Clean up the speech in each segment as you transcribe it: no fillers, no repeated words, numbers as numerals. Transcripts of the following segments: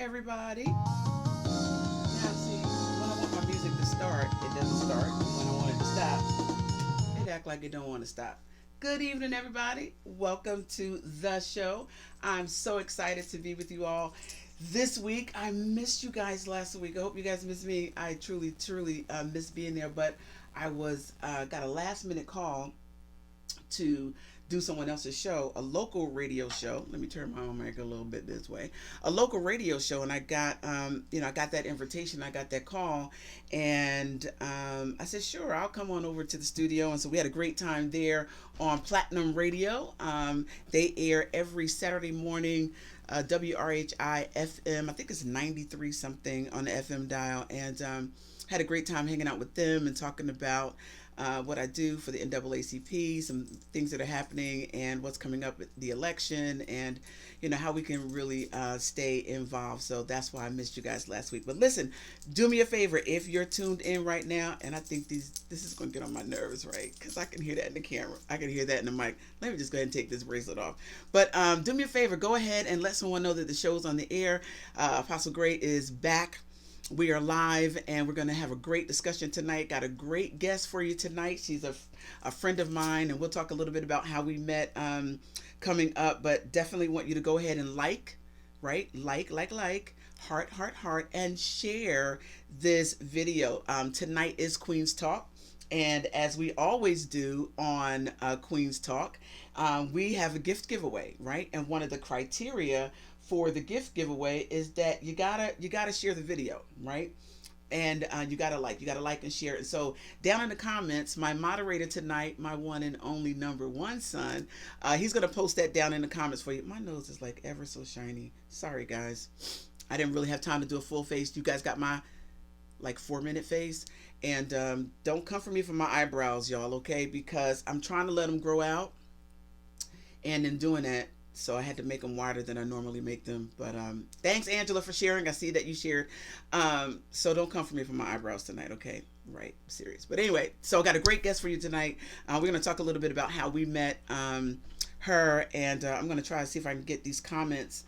everybody. Now, see, when I want my music to start, it doesn't start. When I want it to stop, it act like it don't want to stop. Good evening, everybody. Welcome to the show. I'm so excited to be with you all this week. I missed you guys last week. I hope you guys missed me. I truly missed being there, but I was got a last minute call to do someone else's show, a local radio show. Let me turn my mic a little bit this way. A local radio show, and I got, I got that invitation, I got that call, and I said, sure, I'll come on over to the studio. And so we had a great time there on Platinum Radio. They air every Saturday morning. WRHI FM, I think it's 93 something on the FM dial, and had a great time hanging out with them and talking about what I do for the NAACP, some things that are happening, and what's coming up with the election, and how we can really stay involved. So that's why I missed you guys last week. But listen, do me a favor if you're tuned in right now, and I think this is going to get on my nerves, right? Because I can hear that in the camera, I can hear that in the mic. Let me just go ahead and take this bracelet off. But do me a favor, go ahead and let someone know that the show is on the air. Apostle Gray is back. We are live, and we're going to have a great discussion tonight. Got a great guest for you tonight. She's a friend of mine, and we'll talk a little bit about how we met coming up. But definitely want you to go ahead and right? Heart, and share this video. Tonight is Queen's Talk. And as we always do on Queen's Talk, we have a gift giveaway, right? And one of the criteria for the gift giveaway is that you gotta share the video, right? And you gotta like and share it. And so down in the comments, my moderator tonight, my one and only number one son, he's gonna post that down in the comments for you. My nose is like ever so shiny. Sorry guys, I didn't really have time to do a full face. You guys got my like 4-minute face, and don't come for me for my eyebrows, y'all, okay? Because I'm trying to let them grow out, and in doing that, so I had to make them wider than I normally make them. But thanks, Angela, for sharing. I see that you shared. So don't come for me for my eyebrows tonight, okay? Right, serious. But anyway, so I got a great guest for you tonight. We're going to talk a little bit about how we met her, and I'm going to try to see if I can get these comments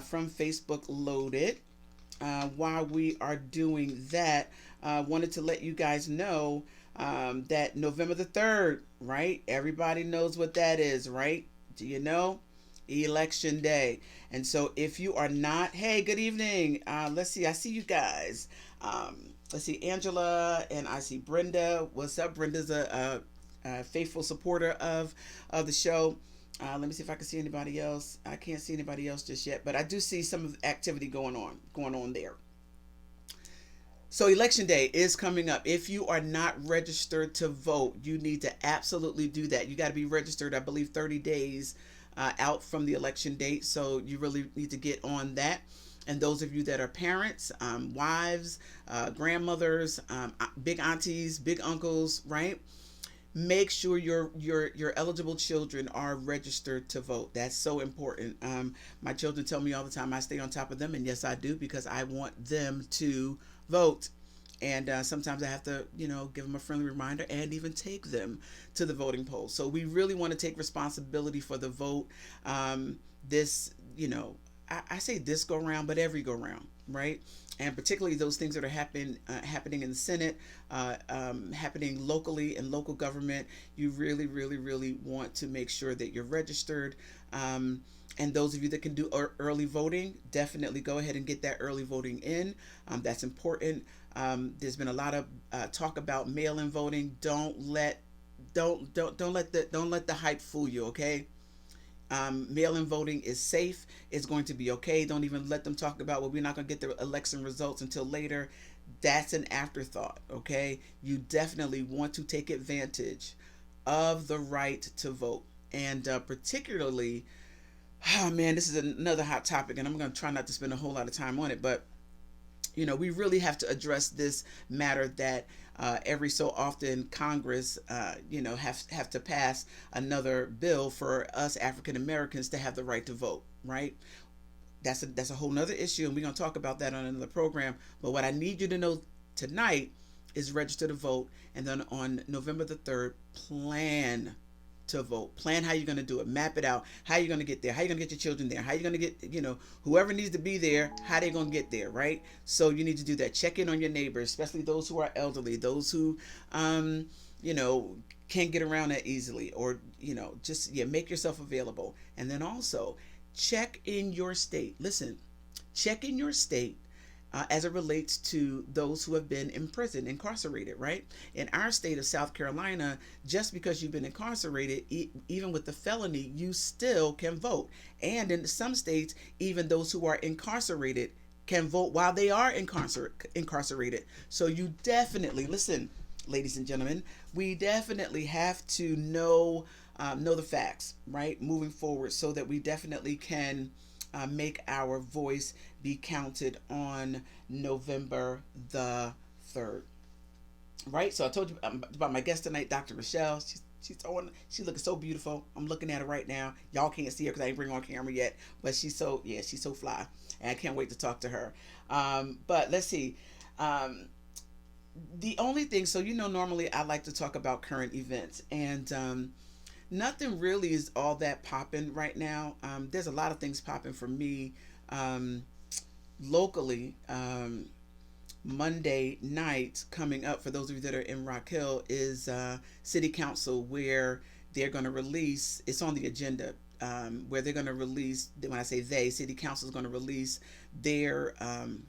from Facebook loaded. While we are doing that, wanted to let you guys know that November the 3rd, right? Everybody knows what that is, right? Do you know? Election Day. And so if you are not, hey, good evening. Let's see. I see you guys. Let's see, Angela, and I see Brenda. What's up? Brenda's a faithful supporter of the show. Let me see if I can see anybody else. I can't see anybody else just yet, but I do see some of the activity going on there. So Election Day is coming up. If you are not registered to vote, you need to absolutely do that. You got to be registered, I believe, 30 days out from the election date. So you really need to get on that. And those of you that are parents, wives, grandmothers, big aunties, big uncles, right? Make sure your eligible children are registered to vote. That's so important. My children tell me all the time I stay on top of them, and yes, I do, because I want them to vote. And sometimes I have to, give them a friendly reminder and even take them to the voting polls. So we really want to take responsibility for the vote. This, I say this go round, but every go round, right? And particularly those things that are happening in the Senate, happening locally in local government. You really want to make sure that you're registered. And those of you that can do early voting, definitely go ahead and get that early voting in. That's important. There's been a lot of talk about mail-in voting. Don't let the hype fool you, okay? Mail-in voting is safe. It's going to be okay. Don't even let them talk about, well, we're not going to get the election results until later. That's an afterthought, okay? You definitely want to take advantage of the right to vote. And particularly, oh man, this is another hot topic, and I'm going to try not to spend a whole lot of time on it, but we really have to address this matter that every so often Congress, have to pass another bill for us African Americans to have the right to vote, right? That's a whole nother issue, and we're going to talk about that on another program. But what I need you to know tonight is register to vote, and then on November the 3rd, plan to vote. Plan how you're going to do it. Map it out. How you're going to get there. How you're going to get your children there. How you're going to get, whoever needs to be there, how they're going to get there, right? So you need to do that. Check in on your neighbors, especially those who are elderly, those who, you know, can't get around that easily, or, just, make yourself available. And then also check in your state. Listen, check in your state as it relates to those who have been in prison, incarcerated, right? In our state of South Carolina, just because you've been incarcerated, even with the felony, you still can vote. And in some states, even those who are incarcerated can vote while they are incarcerated. So you definitely, listen, ladies and gentlemen, we definitely have to know the facts, right? Moving forward, so that we definitely can make our voice be counted on November the 3rd. Right? So I told you about my guest tonight, Dr. Richelle. She's looking so beautiful. I'm looking at her right now. Y'all can't see her because I ain't bring her on camera yet. But she's so fly. And I can't wait to talk to her. But let's see. The only thing, so normally I like to talk about current events. And nothing really is all that popping right now. There's a lot of things popping for me locally. Monday night coming up, for those of you that are in Rock Hill, is City Council, where they're going to release, it's on the agenda, where they're going to release, when I say they, City Council is going to release they're going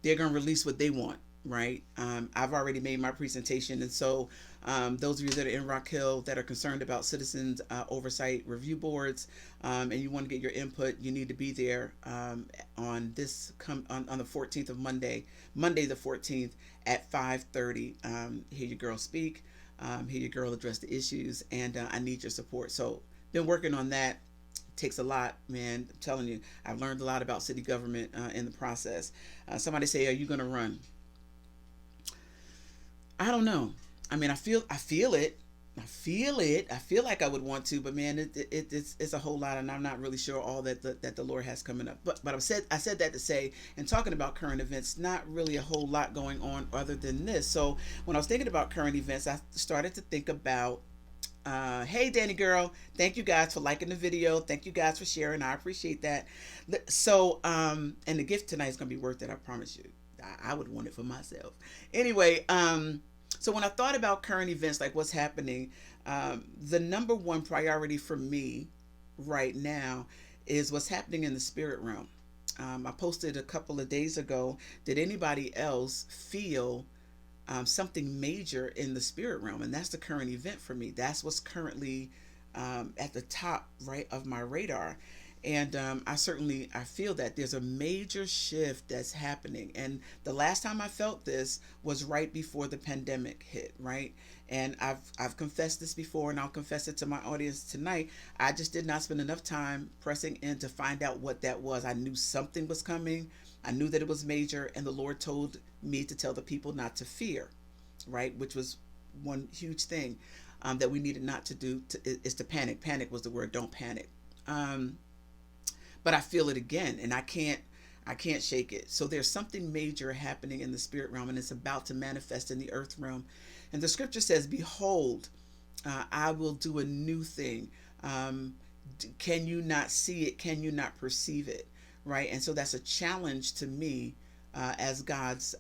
to release what they want, right? I've already made my presentation, and so those of you that are in Rock Hill that are concerned about citizens oversight review boards, and you want to get your input, you need to be there on the 14th of Monday the 14th at 5:30. Hear your girl speak, hear your girl address the issues, and I need your support. So been working on that. Takes a lot, man. I'm telling you, I've learned a lot about city government in the process. Somebody say, are you going to run? I don't know. I mean, I feel it. I feel like I would want to, but man, it's a whole lot, and I'm not really sure all that the Lord has coming up. But I said that to say, and talking about current events, not really a whole lot going on other than this. So when I was thinking about current events, I started to think about, hey Danny girl, thank you guys for liking the video. Thank you guys for sharing. I appreciate that. So and the gift tonight is gonna be worth it. I promise you. I would want it for myself. Anyway, so when I thought about current events, like what's happening, the number one priority for me right now is what's happening in the spirit realm. I posted a couple of days ago. Did anybody else feel something major in the spirit realm? And that's the current event for me. That's what's currently at the top, right, of my radar. And I feel that there's a major shift that's happening. And the last time I felt this was right before the pandemic hit, right? And I've confessed this before, and I'll confess it to my audience tonight. I just did not spend enough time pressing in to find out what that was. I knew something was coming. I knew that it was major, and the Lord told me to tell the people not to fear, right? Which was one huge thing that we needed not to do, is to panic. Panic was the word. Don't panic. But I feel it again, and I can't shake it. So there's something major happening in the spirit realm, and it's about to manifest in the earth realm. And the scripture says, behold, I will do a new thing. Can you not see it? Can you not perceive it? Right? And so that's a challenge to me as God's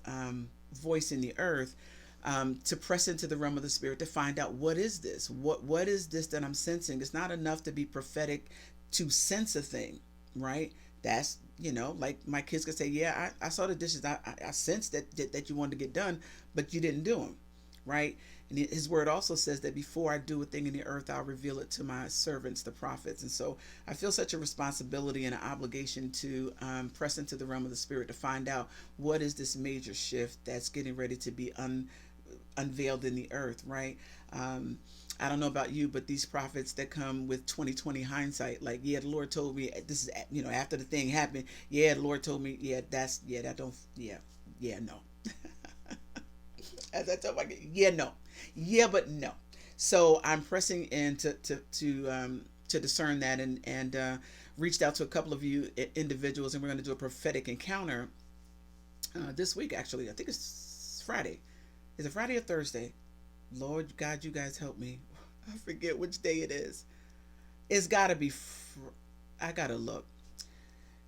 voice in the earth, to press into the realm of the spirit to find out, what is this? What is this that I'm sensing? It's not enough to be prophetic to sense a thing. Right? That's, like my kids could say, yeah, I saw the dishes. I sensed that you wanted to get done, but you didn't do them. Right? And his word also says that before I do a thing in the earth, I'll reveal it to my servants, the prophets. And so I feel such a responsibility and an obligation to press into the realm of the spirit to find out, what is this major shift that's getting ready to be unveiled in the earth. Right? I don't know about you, but these prophets that come with 2020 hindsight, like, yeah, the Lord told me this is, after the thing happened. Yeah, the Lord told me, no. As I tell my kids, no. Yeah, but no. So I'm pressing in to discern that, and reached out to a couple of you individuals, and we're going to do a prophetic encounter this week, actually. I think it's Friday. Is it Friday or Thursday? Lord God, you guys help me. I forget which day it is. It's got to be. I gotta look.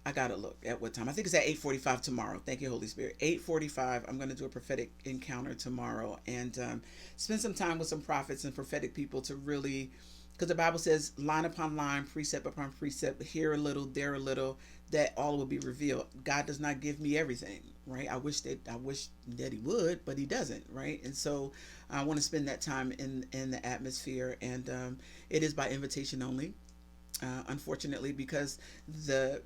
I gotta look at what time. I think it's at 8:45 tomorrow. Thank you, Holy Spirit. 8:45. I'm gonna do a prophetic encounter tomorrow and spend some time with some prophets and prophetic people to really, because the Bible says line upon line, precept upon precept, here a little, there a little, that all will be revealed. God does not give me everything, right? I wish that He would, but He doesn't, right? And so I want to spend that time in the atmosphere, and it is by invitation only. Unfortunately, because the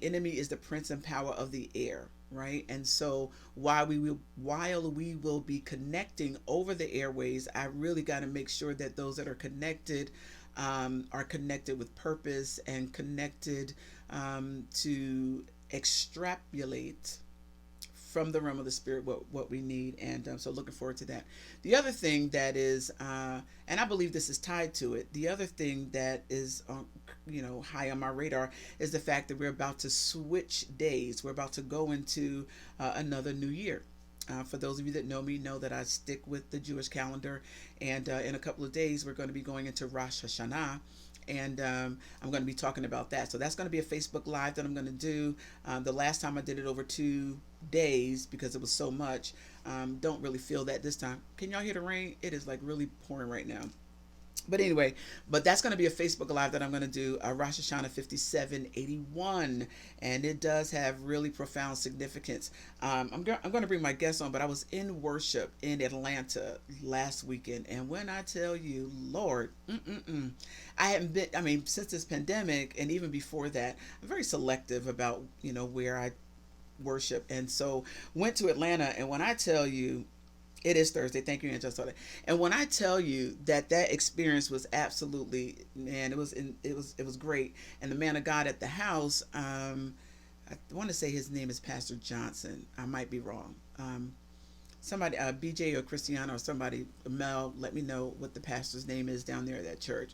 enemy is the prince and power of the air, right? And so while we will be connecting over the airways, I really got to make sure that those that are connected with purpose and connected to extrapolate from the realm of the spirit what we need, and so looking forward to that. The other thing that is and I believe this is tied to it, the other thing that is high on my radar is the fact that we're about to switch days. We're about to go into another new year. For those of you that know me, know that I stick with the Jewish calendar, and in a couple of days we're going to be going into Rosh Hashanah, and I'm going to be talking about that. So that's going to be a Facebook Live that I'm going to do. The last time I did it over 2 days because it was so much. Don't really feel that this time. Can y'all hear the rain? It is like really pouring right now. But anyway, that's going to be a Facebook Live that I'm going to do, Rosh Hashanah 5781, and it does have really profound significance. I'm going to bring my guests on, but I was in worship in Atlanta last weekend, and when I tell you, Lord, I haven't been, I mean, since this pandemic, and even before that, I'm very selective about, where I worship, and so went to Atlanta, and when I tell you, it is Thursday. Thank you, Angela. And when I tell you that experience was absolutely, man, it was great. And the man of God at the house, I want to say his name is Pastor Johnson. I might be wrong. Somebody, BJ or Christiana or somebody, Mel, let me know what the pastor's name is down there at that church.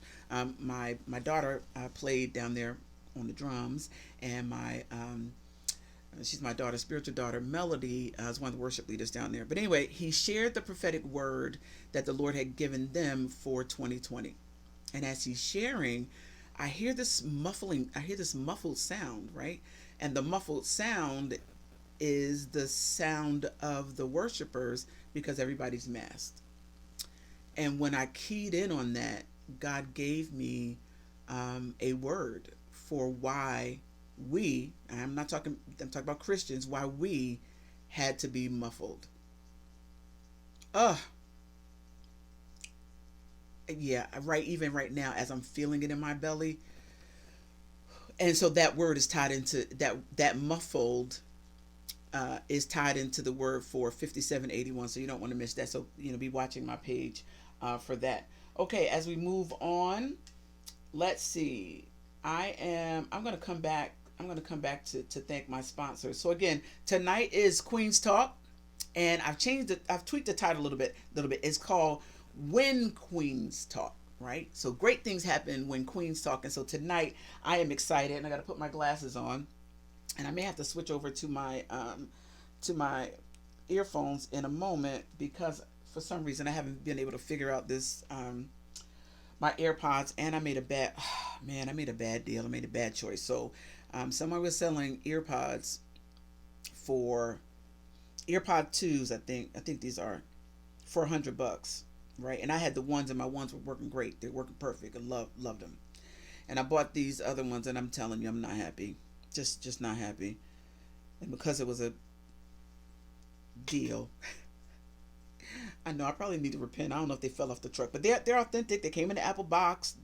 My daughter played down there on the drums, and she's my daughter's spiritual daughter. Melody is one of the worship leaders down there. But anyway, he shared the prophetic word that the Lord had given them for 2020. And as he's sharing, I hear this muffled sound, right? And the muffled sound is the sound of the worshipers because everybody's masked. And when I keyed in on that, God gave me a word for why I'm talking about Christians, why we had to be muffled. Yeah, right, even right now as I'm feeling it in my belly. And so that word is tied into that muffled is tied into the word for 5781, so you don't want to miss that. So be watching my page for that. Okay, as we move on, let's see. I'm going to come back. I'm going to come back to thank my sponsors. So again, tonight is Queen's Talk, and I've tweaked the title a little bit. It's called When Queens Talk, right? So great things happen when Queens talk. And so tonight I am excited, and I got to put my glasses on, and I may have to switch over to my earphones in a moment because for some reason I haven't been able to figure out this my AirPods, and I made a bad deal. I made a bad choice. So someone was selling earpods for earpod 2s. I think these are for $100, right? And I had the ones, and my ones were working great. They're working perfect. I loved them. And I bought these other ones, and I'm telling you, I'm not happy. Just not happy. And because it was a deal, I know I probably need to repent. I don't know if they fell off the truck, but they're authentic. They came in the Apple box,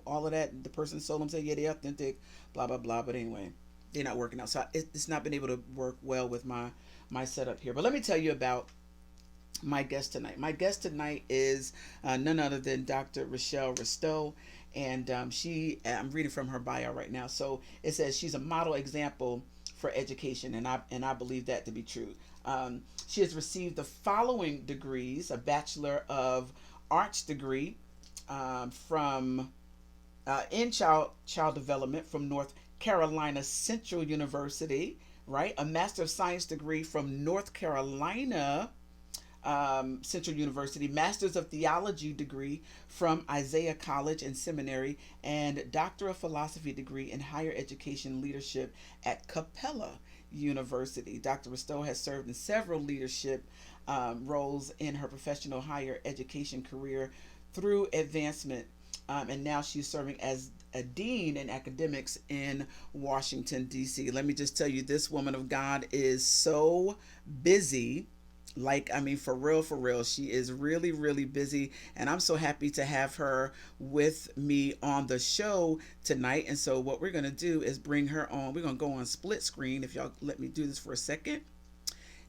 all of that. The person sold them, said, yeah, they're authentic, blah, blah, blah. But anyway, they're not working out. So it's not been able to work well with my setup here. But let me tell you about my guest tonight. My guest tonight is none other than Dr. Richelle Risto. And I'm reading from her bio right now. So it says she's a model example for education, and I believe that to be true. She has received the following degrees: a Bachelor of Arts degree from in child development from North Carolina Central University, right? A Master of Science degree from North Carolina Central University, Master's of Theology degree from Isaiah College and Seminary, and Doctor of Philosophy degree in Higher Education Leadership at Capella University. Dr. Risto has served in several leadership roles in her professional higher education career through advancement, and now she's serving as a dean in academics in Washington, D.C. Let me just tell you, this woman of God is so busy. Like, I mean, for real, she is really, really busy. And I'm so happy to have her with me on the show tonight. And so, what we're going to do is bring her on. We're going to go on split screen, if y'all let me do this for a second.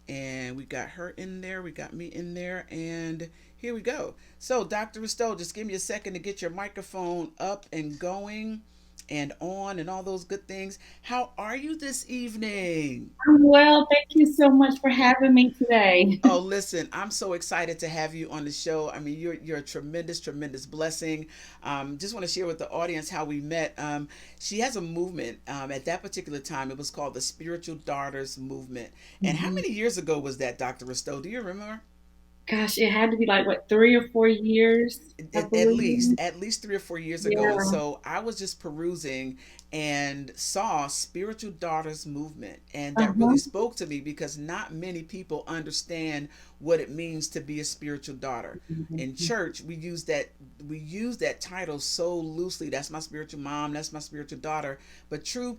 And we got her in there, we got me in there, and here we go. So, Dr. Risto, just give me a second to get your microphone up and going and on and all those good things. How are you this evening? I'm well. Thank you so much for having me today. Oh, listen, I'm so excited to have you on the show. I mean, you're a tremendous, tremendous blessing. Just want to share with the audience how we met. She has a movement. At that particular time, it was called the Spiritual Daughters Movement. And how Mhm. many years ago was that, Dr. Risto? Do you remember? Gosh, it had to be like what, 3 or 4 years, I At believe. least 3 or 4 years ago. And Yeah. so I was just perusing and saw Spiritual Daughters Movement, and that really Uh-huh. spoke to me because not many people understand what it means to be a spiritual daughter. In Mhm. church, we use that title so loosely. That's my spiritual mom, that's my spiritual daughter. But to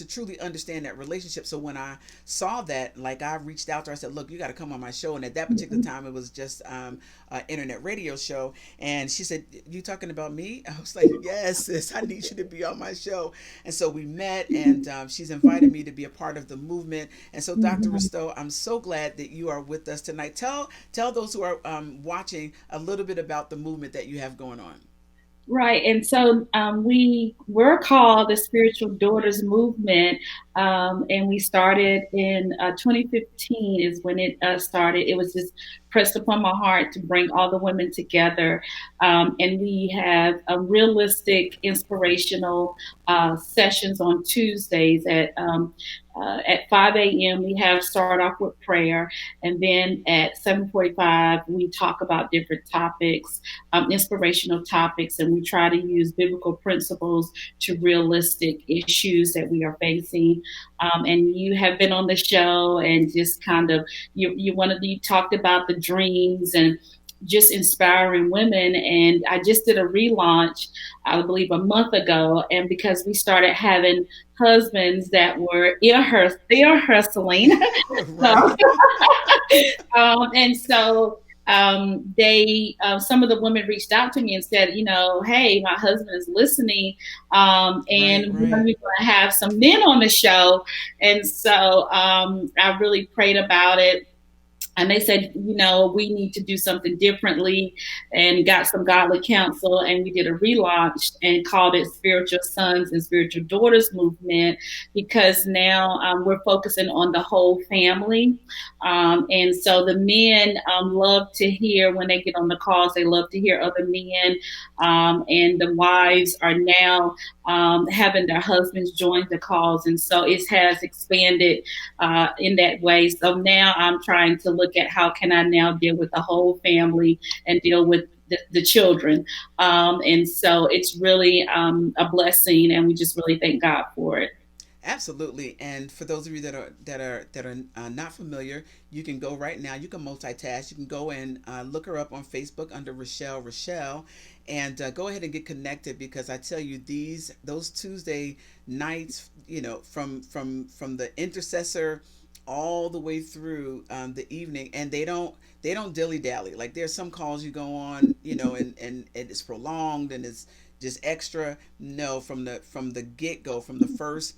truly understand that relationship. So when I saw that, like, I reached out to her, I said, look, you got to come on my show. And at that particular Mhm. time, it was just an internet radio show. And she said, you talking about me? I was like, yes, sis, I need you to be on my show. And so we met, and she's invited me to be a part of the movement. And so, Dr. Mhm. Risto, I'm so glad that you are with us tonight. Tell those who are watching a little bit about the movement that you have going on. Right. And so we were called the Spiritual Daughters Movement. And we started in 2015 is when it started. It was just pressed upon my heart to bring all the women together. And we have a realistic, inspirational sessions on Tuesdays at 5 a.m. We have start off with prayer. And then at 7:45, we talk about different topics, inspirational topics, and we try to use biblical principles to realistic issues that we are facing. And you have been on the show and just kind of you talked about the dreams and just inspiring women. And I just did a relaunch, I believe, a month ago. And because we started having husbands that were ear hustling, so Right. and so they some of the women reached out to me and said, hey, my husband is listening, Right, and we're right. going to have some men on the show. And so I really prayed about it, and they said, we need to do something differently, and got some godly counsel. And we did a relaunch and called it Spiritual Sons and Spiritual Daughters Movement, because now we're focusing on the whole family. And so the men love to hear when they get on the calls, they love to hear other men. And the wives are now having their husbands join the calls. And so it has expanded in that way. So now I'm trying to look at how can I now deal with the whole family and deal with the children. And so it's really a blessing, and we just really thank God for it. Absolutely. And for those of you that are not familiar, you can go right now. You can multitask. You can go and look her up on Facebook under Richelle, and go ahead and get connected, because I tell you, those Tuesday nights, from the intercessor all the way through the evening, and they don't dilly dally. Like, there's some calls you go on, and it's prolonged and it's just extra. No, from the get go, from the first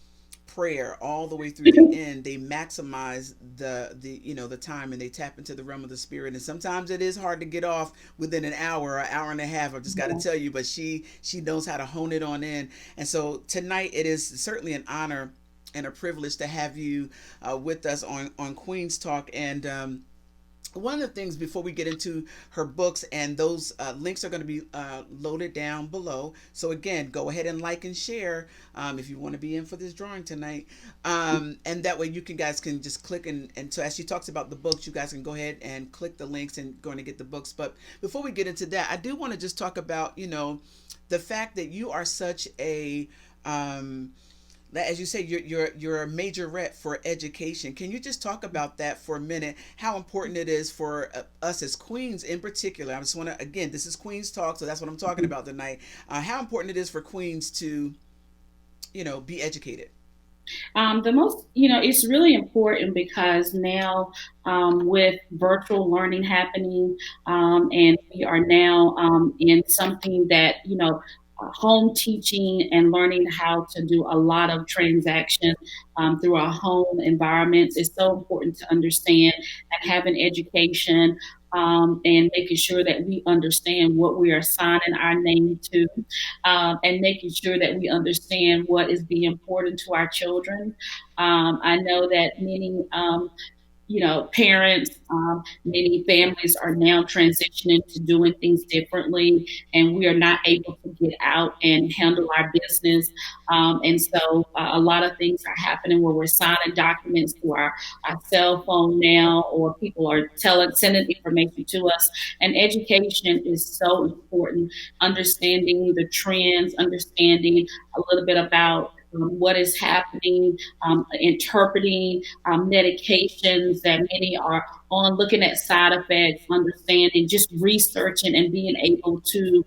prayer all the way through the end, they maximize the time, and they tap into the realm of the spirit. And sometimes it is hard to get off within an hour and a half, I've just got to tell you, but she knows how to hone it on in. And so tonight, it is certainly an honor and a privilege to have you with us on Queen's Talk. And one of the things before we get into her books, and those links are going to be loaded down below. So again, go ahead and like and share if you want to be in for this drawing tonight, and that way you can guys can just click, and so as she talks about the books, you guys can go ahead and click the links and going to get the books. But before we get into that, I do want to just talk about, the fact that you are such a as you say, you're a majorette for education. Can you just talk about that for a minute? How important it is for us as queens in particular. I just want to, again, this is Queens Talk, so that's what I'm talking about tonight. How important it is for queens to, be educated. The most, it's really important because now with virtual learning happening, and we are now in something that, home teaching and learning how to do a lot of transaction through our home environments is so important to understand and have an education. And making sure that we understand what we are signing our name to, and making sure that we understand what is being important to our children. I know that many parents, many families are now transitioning to doing things differently, and we are not able to get out and handle our business. And so a lot of things are happening where we're signing documents to our cell phone now, or people are sending information to us. And education is so important, understanding the trends, understanding a little bit about what is happening, interpreting medications that many are on, looking at side effects, understanding, just researching and being able to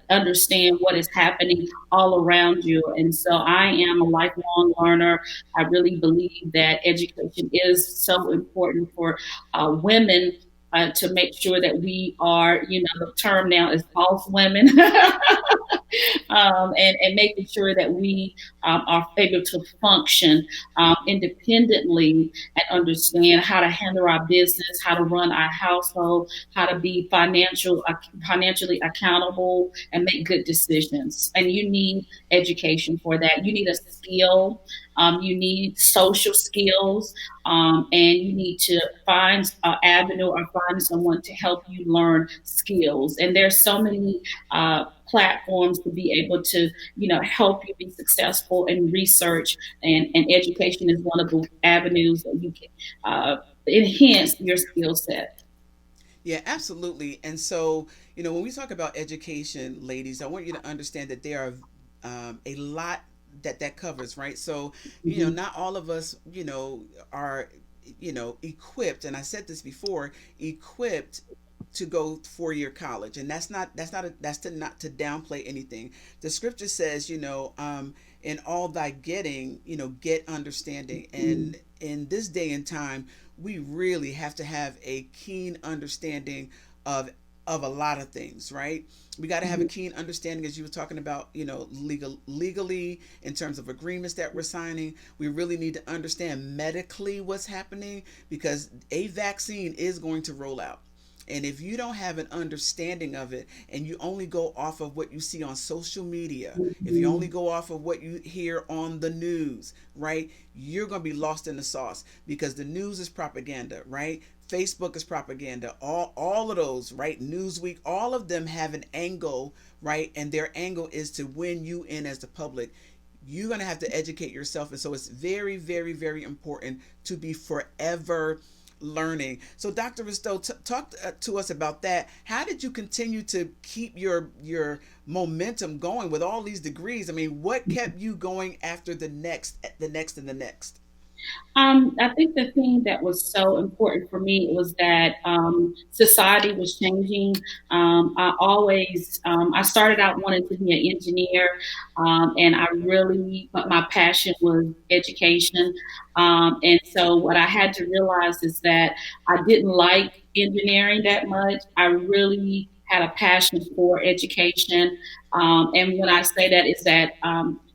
understand what is happening all around you. And so I am a lifelong learner. I really believe that education is so important for women. To make sure that we are, the term now is boss women, and making sure that we are able to function independently and understand how to handle our business, how to run our household, how to be financially accountable, and make good decisions. And you need education for that. You need a skill. You need social skills, and you need to find an avenue or find someone to help you learn skills. And there's so many platforms to be able to, help you be successful in research, and education is one of the avenues that you can enhance your skill set. Yeah, absolutely. And so, when we talk about education, ladies, I want you to understand that there are a lot that covers, right? So, Mm-hmm. not all of us, are, equipped. And I said this before, equipped to go 4-year college, and that's to not to downplay anything. The scripture says, in all thy getting, get understanding. And in this day and time, we really have to have a keen understanding of a lot of things, right? We got to have a Mm-hmm. keen understanding, as you were talking about, legally, in terms of agreements that we're signing. We really need to understand medically what's happening, because a vaccine is going to roll out. And if you don't have an understanding of it, and you only go off of what you see on social media, if you only Mm-hmm. go off of what you hear on the news, right, you're going to be lost in the sauce, because the news is propaganda, right? Facebook is propaganda. All of those, right? Newsweek, all of them have an angle, right? And their angle is to win you in as the public. You're going to have to educate yourself. And so it's very, very, very important to be forever learning. So, Dr. Risto, talk to us about that. How did you continue to keep your momentum going with all these degrees? I mean, what kept you going after the next, and the next? I think the thing that was so important for me was that society was changing. I started out wanting to be an engineer, and but my passion was education. And so what I had to realize is that I didn't like engineering that much. I really had a passion for education. And when I say that, is that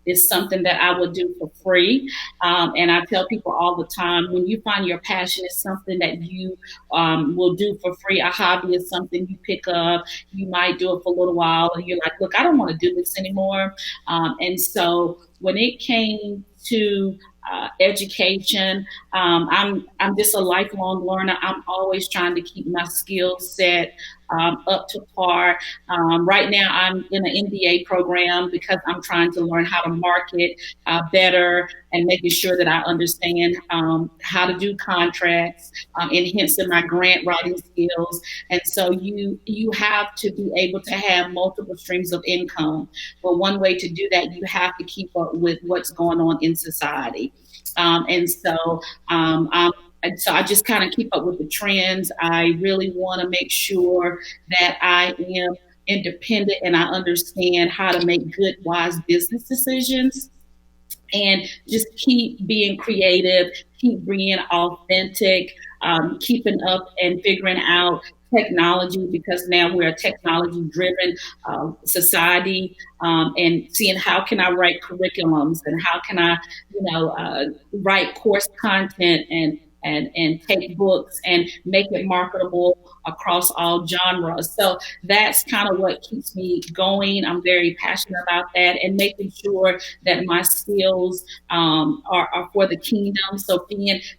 it's something that I would do for free. And I tell people all the time, when you find your passion is something that you will do for free, a hobby is something you pick up, you might do it for a little while, and you're like, look, I don't want to do this anymore. And so when it came to education. I'm just a lifelong learner. I'm always trying to keep my skill set up to par. Right now, I'm in an MBA program because I'm trying to learn how to market better and making sure that I understand how to do contracts, enhancing my grant writing skills. And so you have to be able to have multiple streams of income. But one way to do that, you have to keep up with what's going on in society. And so and so I just kind of keep up with the trends. I really want to make sure that I am independent and I understand how to make good, wise business decisions and just keep being creative, keep being authentic, keeping up and figuring out technology because now we're a technology driven society, and seeing how can I write curriculums and how can I write course content and take books and make it marketable across all genres. So that's kind of what keeps me going. I'm very passionate about that and making sure that my skills are for the kingdom. So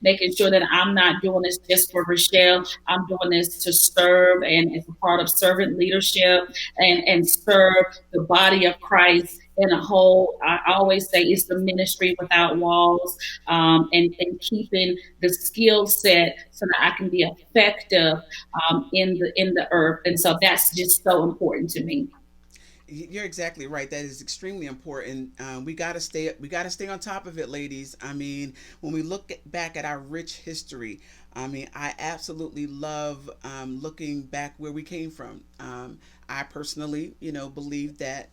making sure that I'm not doing this just for Richelle. I'm doing this to serve and as a part of servant leadership and serve the body of Christ in a whole. I always say it's the ministry without walls, and keeping the skill set so that I can be effective in the earth. And so that's just so important to me. You're exactly right. That is extremely important. We gotta stay. We gotta stay on top of it, ladies. I mean, when we back at our rich history, I mean, I absolutely love looking back where we came from. I personally, believe that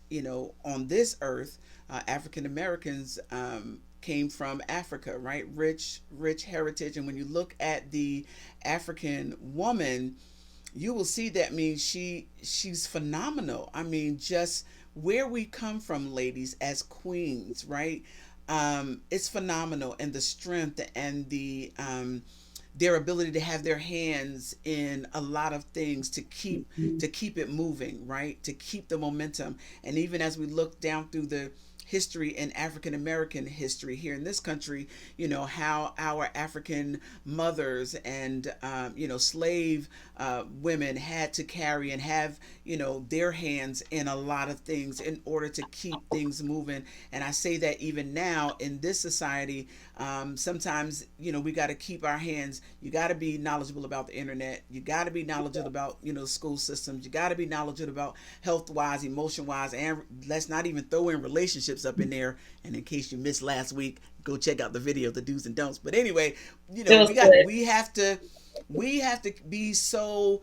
on this earth, African Americans came from Africa, right? Rich heritage. And when you look at the African woman, you will see that means she's phenomenal. I mean, just where we come from, ladies, as queens, right? It's phenomenal, and the strength and their ability to have their hands in a lot of things to keep it moving, right? To keep the momentum. And even as we look down through the history in African American history here in this country, how our African mothers and slave women had to carry and have their hands in a lot of things in order to keep things moving. And I say that even now in this society, sometimes we got to keep our hands. You got to be knowledgeable about the internet. You got to be knowledgeable about school systems. You got to be knowledgeable about health wise, emotion wise, and let's not even throw in relationships up in there. And in case you missed last week, go check out the video, the do's and don'ts. But anyway, It was good. we have to be so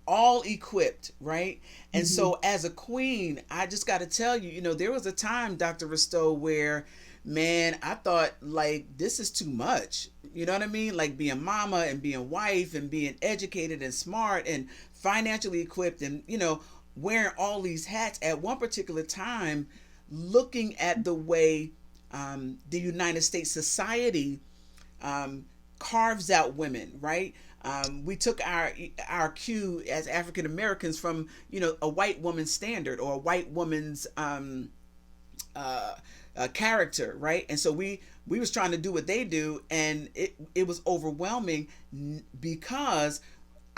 all equipped, right? And Mm-hmm. so as a queen, I just got to tell you, there was a time, Dr. Risto, where man, I thought like this is too much. You know what I mean? Like being mama and being wife and being educated and smart and financially equipped and wearing all these hats at one particular time, looking at the way the United States society carves out women, right? We took our cue as African Americans from a white woman's standard or a white woman's uh, character, right? And so we was trying to do what they do, and it was overwhelming because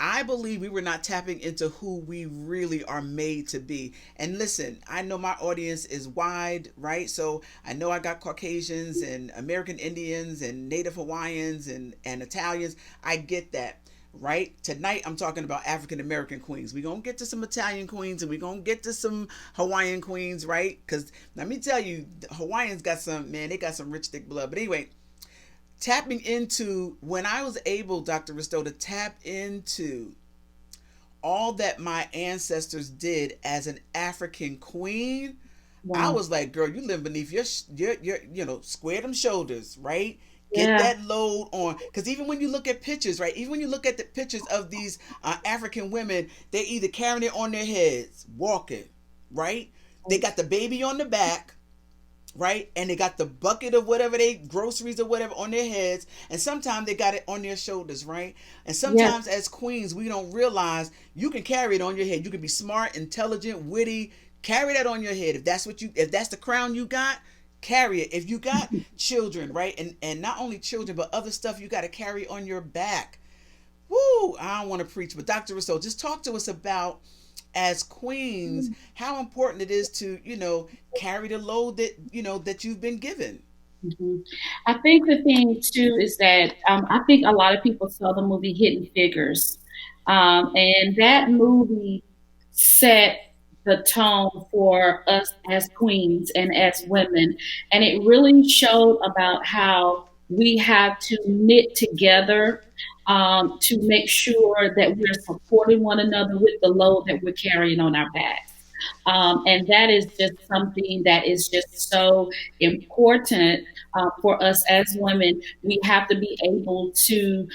I believe we were not tapping into who we really are made to be. And listen, I know my audience is wide, right? So I know I got Caucasians and American Indians and Native Hawaiians and Italians. I get that. Right tonight, I'm talking about African American queens. We're gonna get to some Italian queens and we're gonna get to some Hawaiian queens, right? Because let me tell you, the Hawaiians got some, man, they got some rich, thick blood. But anyway, tapping into when I was able, Dr. Risto, to tap into all that my ancestors did as an African queen, I Wow. was like, girl, you live beneath your square them shoulders, right? Get Yeah. that load on. Because even when you look at pictures, right? Even when you look at the pictures of these African women, they either carrying it on their heads, walking, right? They got the baby on the back, right? And they got the bucket of whatever they groceries or whatever on their heads, and sometimes they got it on their shoulders, right? And Yes. sometimes as queens, we don't realize you can carry it on your head. You can be smart, intelligent, witty, carry that on your head. If that's the crown you got, carry it. If you got children, right, and not only children but other stuff you got to carry on your back. Woo! I don't want to preach, but Dr. Rousseau, just talk to us about, as queens, how important it is to, carry the load that, that you've been given. Mhm. I think the thing too is that I think a lot of people saw the movie Hidden Figures, and that movie set the tone for us as queens and as women, and it really showed about how we have to knit together to make sure that we're supporting one another with the load that we're carrying on our backs. And that is just something that is just so important for us as women. We have to be able to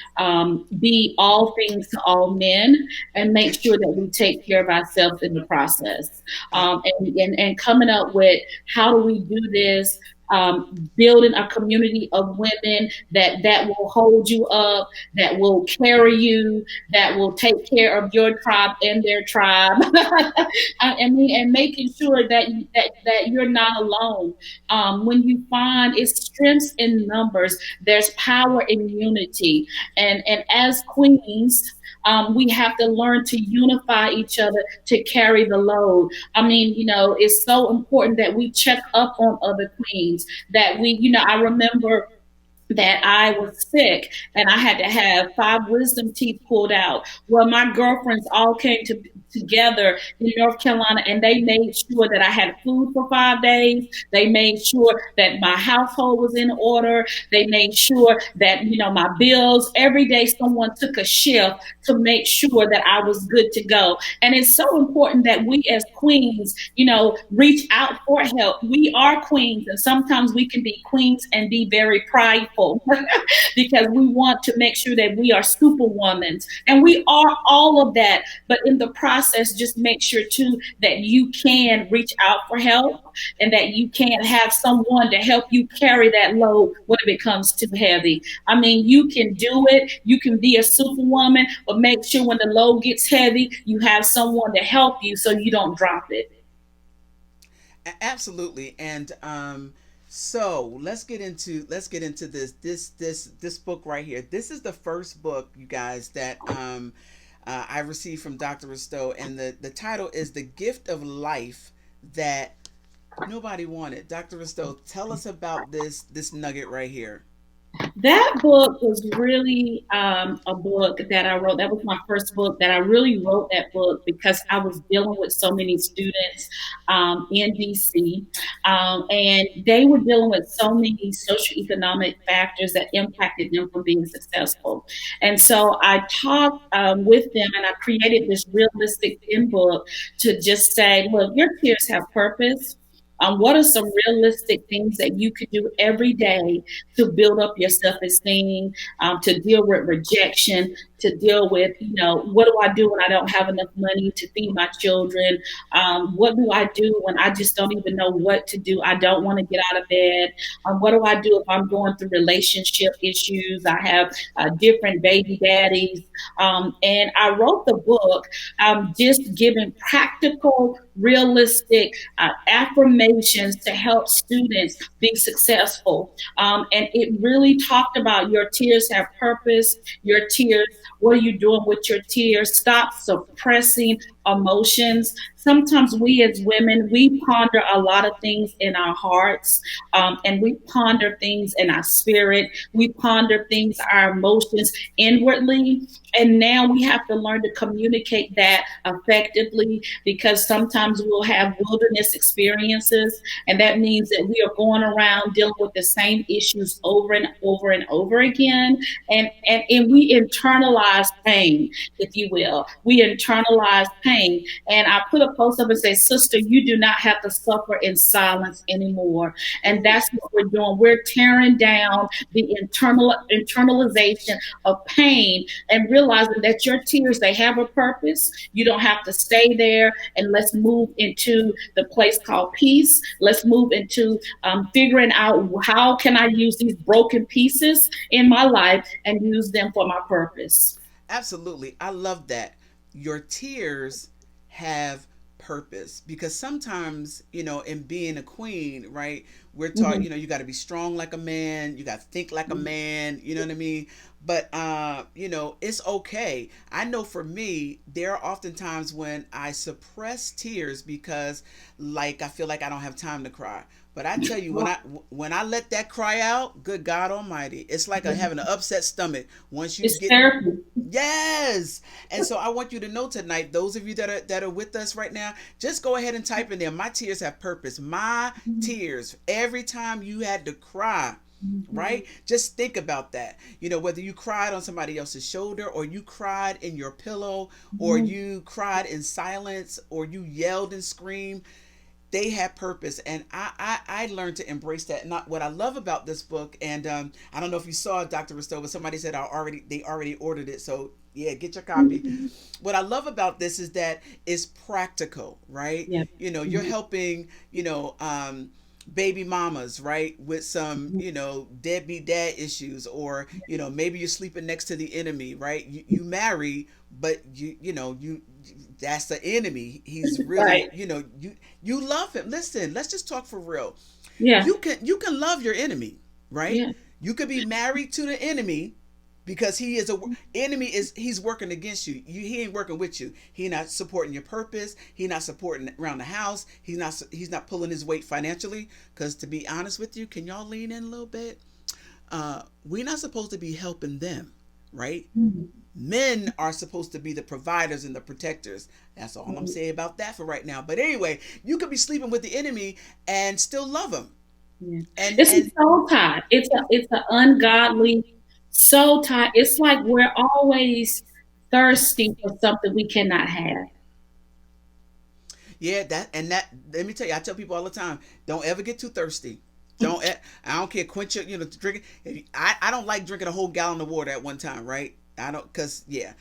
be all things to all men and make sure that we take care of ourselves in the process. Uh, And coming up with how do we do this? Building a community of women that will hold you up, that will carry you, that will take care of your tribe and their tribe. I mean, and making sure that you're not alone. When you find it's strength in numbers, there's power in unity, and as queens. We have to learn to unify each other to carry the load. I mean, it's so important that we check up on other queens. That I remember that I was sick and I had to have 5 wisdom teeth pulled out. Well, my girlfriends all came together in North Carolina and they made sure that I had food for 5 days. They made sure that my household was in order. They made sure that, my bills, every day someone took a shift to make sure that I was good to go. And it's so important that we as queens, reach out for help. We are queens and sometimes we can be queens and be very prideful because we want to make sure that we are superwomen and we are all of that. But in the process, just make sure too that you can reach out for help and that you can have someone to help you carry that load when it becomes too heavy. I mean, you can do it. You can be a superwoman, but make sure when the load gets heavy, you have someone to help you so you don't drop it. Absolutely. And so let's get into this book right here. This is the first book, you guys, that I received from Dr. Risto, and the title is "The Gift of Life That Nobody Wanted." Dr. Risto, tell us about this nugget right here. That book was really a book that I wrote. That was my first book that I really wrote that book because I was dealing with so many students in DC, and they were dealing with so many socioeconomic factors that impacted them from being successful. And so I talked with them, and I created this realistic in book to just say, look, your peers have purpose. What are some realistic things that you could do every day to build up your self esteem, to deal with rejection, to deal with, what do I do when I don't have enough money to feed my children? What do I do when I just don't even know what to do? I don't want to get out of bed. What do I do if I'm going through relationship issues? I have different baby daddies. And I wrote the book just giving practical, realistic affirmations to help students be successful. And it really talked about your tears have purpose, your tears, what are you doing with your tears? Stop suppressing emotions. Sometimes we as women, we ponder a lot of things in our hearts, and we ponder things in our spirit. We ponder things, our emotions inwardly. And now we have to learn to communicate that effectively because sometimes we'll have wilderness experiences. And that means that we are going around dealing with the same issues over and over and over again. And we internalize pain, if you will. We internalize pain. And I put a post up and say, sister, you do not have to suffer in silence anymore. And that's what we're doing. We're tearing down the internalization of pain and realizing that your tears, they have a purpose. You don't have to stay there. And let's move into the place called peace. Let's move into figuring out how can I use these broken pieces in my life and use them for my purpose. Absolutely. I love that. Your tears have purpose, because sometimes, in being a queen, right, we're taught, Mhm. you got to be strong like a man, you got to think like a man, you know what I mean? But it's okay. I know for me, there are often times when I suppress tears because, like, I feel like I don't have time to cry. But I tell you, when I let that cry out, good God Almighty, it's like having an upset stomach. Once you It's get, therapy. yes. And so I want you to know tonight, those of you that are with us right now, just go ahead and type in there, my tears have purpose. My tears. Every time you had to cry, Mhm. right? Just think about that. Whether you cried on somebody else's shoulder, or you cried in your pillow, or Mhm. you cried in silence, or you yelled and screamed, they had purpose. And I learned to embrace that. Not what I love about this book. And I don't know if you saw it, Dr. Risto, but somebody said they already ordered it, so yeah, get your copy. Mhm. What I love about this is that it's practical, right? Yeah. You're Mhm. helping, baby mamas, right, with some, deadbeat dad issues, or maybe you're sleeping next to the enemy, right? You marry, but you that's the enemy. He's Right. really, you love him. Listen, let's just talk for real. Yeah. You can love your enemy, right? Yeah. You could be married to the enemy, because he is a enemy. He's working against you. He ain't working with you. He not supporting your purpose. He not supporting around the house. He's not pulling his weight financially. Because, to be honest with you, can y'all lean in a little bit? We're not supposed to be helping them, right? Mhm. Men are supposed to be the providers and the protectors. That's all I'm saying about that for right now. But anyway, you could be sleeping with the enemy and still love him. Yeah. And It's a and soul tie. It's an ungodly soul tie. It's like we're always thirsty for something we cannot have. Yeah, that. Let me tell you, I tell people all the time, don't ever get too thirsty. I don't care. Quench your, drinking. I don't like drinking a whole gallon of water at one time, right? I don't, cause yeah,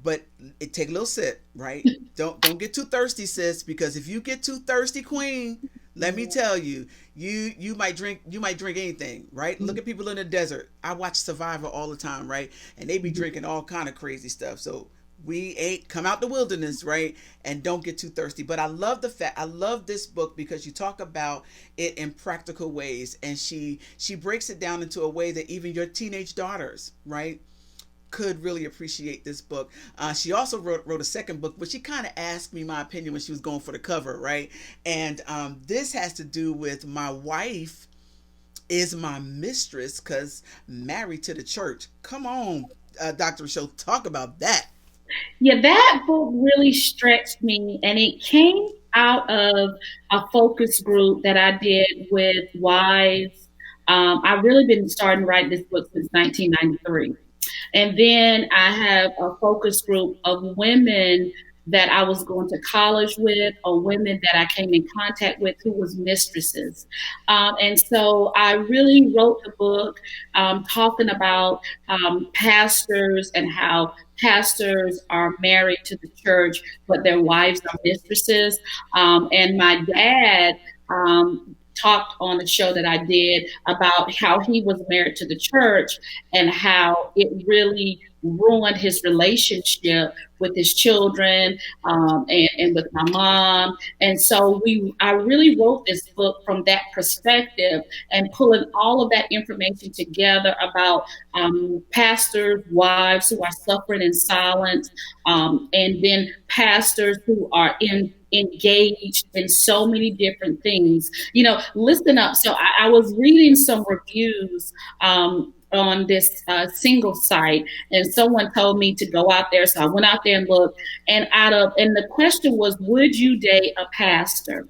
but it take a little sip, right? Don't get too thirsty, sis, because if you get too thirsty, queen, let me tell you, you might drink anything, right? Look at people in the desert. I watch Survivor all the time, right? And they be drinking all kind of crazy stuff. So we ain't come out the wilderness, right? And don't get too thirsty. But I love this book because you talk about it in practical ways, and she breaks it down into a way that even your teenage daughters, right, could really appreciate this book. She also wrote a second book, but she kind of asked me my opinion when she was going for the cover, right? And this has to do with my wife is my mistress, because married to the church. Come on, Dr. Show, talk about that. Yeah, that book really stretched me, and it came out of a focus group that I did with wives. I've really been starting to write this book since 1993. And then I have a focus group of women that I was going to college with, or women that I came in contact with who was mistresses. And so I really wrote the book talking about pastors and how pastors are married to the church, but their wives are mistresses. And my dad talked on the show that I did about how he was married to the church and how it really ruined his relationship with his children, and with my mom. And so I really wrote this book from that perspective, and pulling all of that information together about pastors' wives who are suffering in silence, and then pastors who are engaged in so many different things. Listen up. So I was reading some reviews on this single site, and someone told me to go out there. So I went out there and looked, and the question was, would you date a pastor?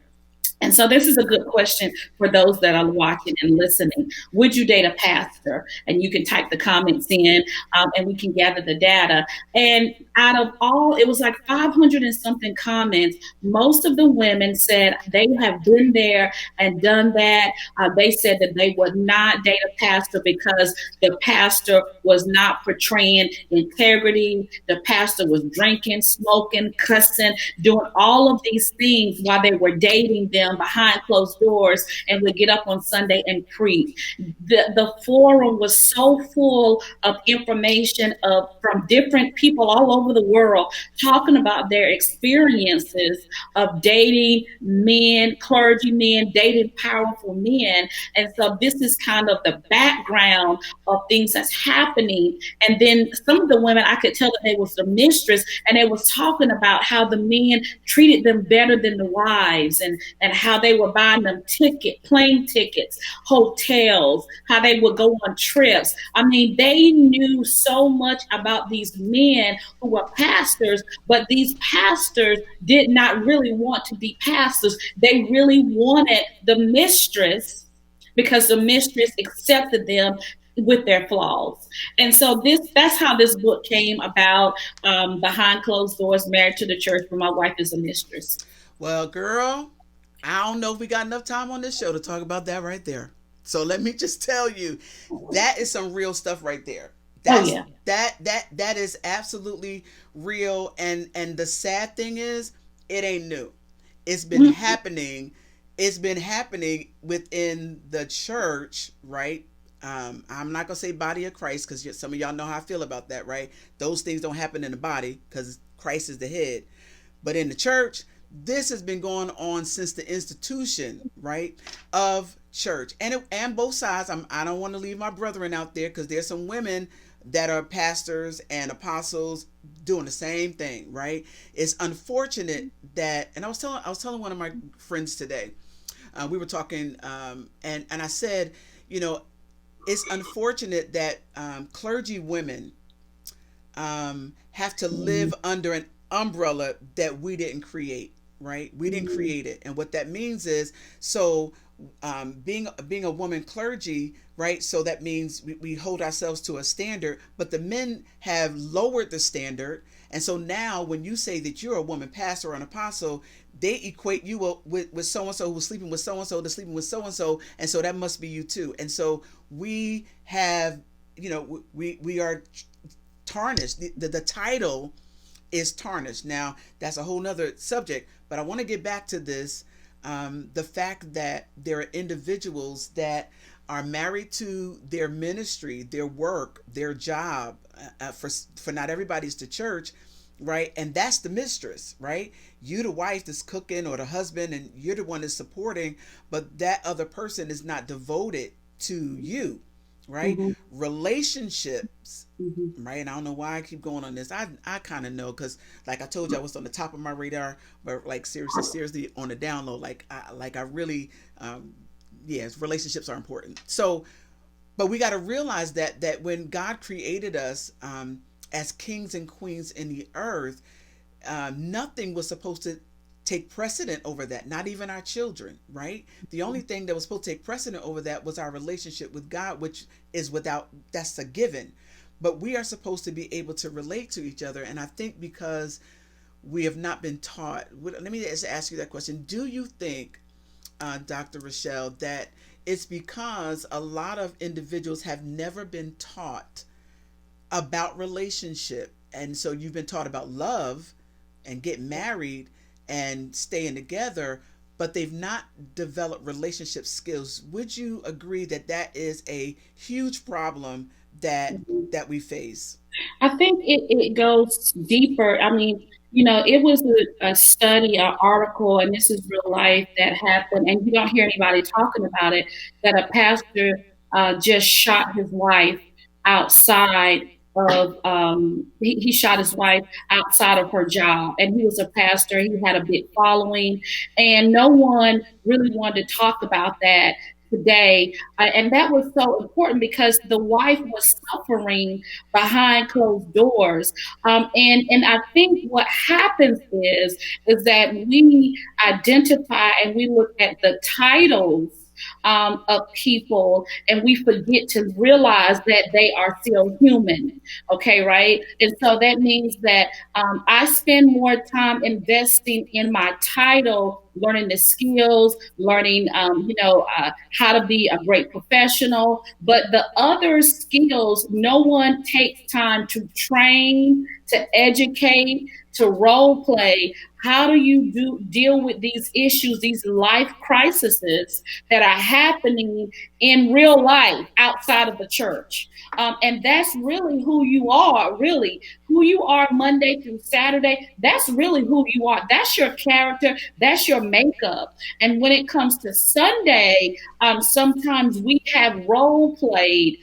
And so this is a good question for those that are watching and listening. Would you date a pastor? And you can type the comments in, and we can gather the data. And out of all, it was like 500 and something comments. Most of the women said they have been there and done that. They said that they would not date a pastor because the pastor was not portraying integrity. The pastor was drinking, smoking, cussing, doing all of these things while they were dating them behind closed doors, and would get up on Sunday and preach. The forum was so full of information from different people all over over the world talking about their experiences of dating men, clergymen, dating powerful men. And so this is kind of the background of things that's happening. And then some of the women, I could tell that they was the mistress, and they was talking about how the men treated them better than the wives, and how they were buying them plane tickets, hotels, how they would go on trips. I mean, they knew so much about these men who were pastors, but these pastors did not really want to be pastors. They really wanted the mistress, because the mistress accepted them with their flaws. And so that's how this book came about, Behind Closed Doors, Married to the Church, where my wife is a mistress. Well, girl, I don't know if we got enough time on this show to talk about that right there. So let me just tell you, that is some real stuff right there. Oh That's yeah. that is absolutely real. And the sad thing is, it ain't new. It's been Mm-hmm. happening. It's been happening within the church, right? I'm not gonna say body of Christ, because some of y'all know how I feel about that, right? Those things don't happen in the body because Christ is the head. But in the church, this has been going on since the institution, right, of church, and both sides. I don't want to leave my brethren out there, because there's some women that are pastors and apostles doing the same thing, right? It's unfortunate that, and I was telling one of my friends today. We were talking, and I said, you know, it's unfortunate that clergy women have to live under an umbrella that we didn't create, right? We didn't create it. And what that means is, so being a woman clergy, right? So that means we hold ourselves to a standard, but the men have lowered the standard. And so now when you say that you're a woman pastor or an apostle, they equate you with so and so who's sleeping with so and so to sleeping with so and so that must be you too. And so we have, we are tarnished. The title is tarnished. Now, that's a whole nother subject, but I want to get back to this. The fact that there are individuals that are married to their ministry, their work, their job. For not everybody's the church, right? And that's the mistress, right? You, the wife, that's cooking, or the husband, and you're the one that's supporting, but that other person is not devoted to you, right? Mm-hmm. Relationships, Mm-hmm. right? And I don't know why I keep going on this. I kind of know, because like I told you, I was on the top of my radar, but like seriously on the down low, like I really, yes, relationships are important. So, but we got to realize that when God created us as kings and queens in the earth, nothing was supposed to take precedent over that, not even our children, right? The only thing that was supposed to take precedent over that was our relationship with God, which is that's a given. But we are supposed to be able to relate to each other. And I think because we have not been taught, let me just ask you that question. Do you think, Dr. Richelle, that it's because a lot of individuals have never been taught about relationship, and so you've been taught about love and getting married and staying together, but they've not developed relationship skills? Would you agree that that is a huge problem that Mm-hmm. we face? I think it goes deeper. I mean, it was a study, an article, and this is real life that happened, and you don't hear anybody talking about it, that a pastor just shot his wife outside he shot his wife outside of her job. And he was a pastor, he had a big following, and no one really wanted to talk about that today. And that was so important because the wife was suffering behind closed doors. And I think what happens is that we identify and we look at the titles of people, and we forget to realize that they are still human. Okay, right? And so that means that I spend more time investing in my title, learning the skills, learning, how to be a great professional. But the other skills, no one takes time to train, to educate, to role play. How do you deal with these issues, these life crises that are happening in real life outside of the church? And that's really who you are, really. who you are Monday through Saturday, that's really who you are. That's your character. That's your makeup. And when it comes to Sunday, sometimes we have role played.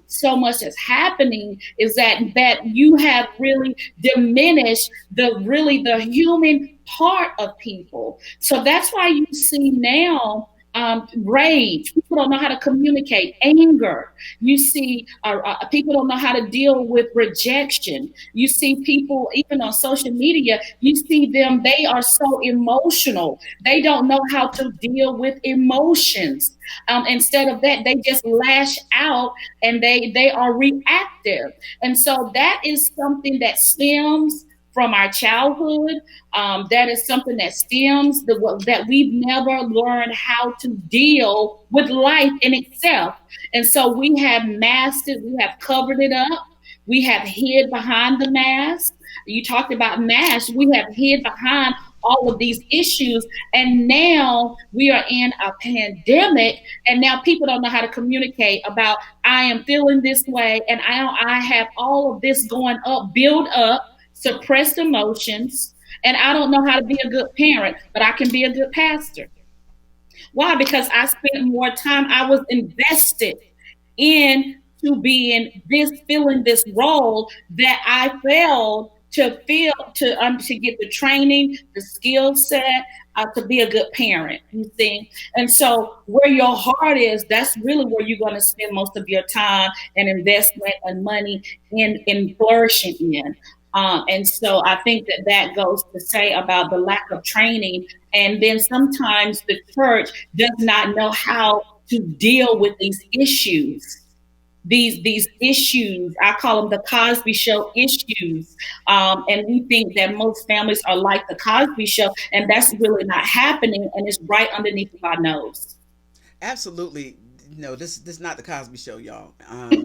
So much that's happening is that you have really diminished the human part of people. So that's why you see now rage. People don't know how to communicate. Anger. You see, people don't know how to deal with rejection. You see people, even on social media, you see them, they are so emotional. They don't know how to deal with emotions. Instead of that, they just lash out and they are reactive. And so that is something that stems from our childhood. That is something that stems that we've never learned how to deal with life in itself. And so we have masked it, we have covered it up, we have hid behind the mask. You talked about masks, we have hid behind all of these issues. And now we are in a pandemic, and now people don't know how to communicate about, I am feeling this way, and I have all of this going up, build up, suppressed emotions, and I don't know how to be a good parent, but I can be a good pastor. Why? Because I spent more time, I was invested in to being this, filling this role that I failed to feel to get the training, the skill set, to be a good parent. You see, and so where your heart is, that's really where you're going to spend most of your time and investment and money in flourishing in. And so I think that that goes to say about the lack of training. And then sometimes the church does not know how to deal with these issues. These issues, I call them the Cosby Show issues, and we think that most families are like the Cosby Show, and that's really not happening, and it's right underneath of our nose. Absolutely. No, this is not the Cosby Show, y'all. And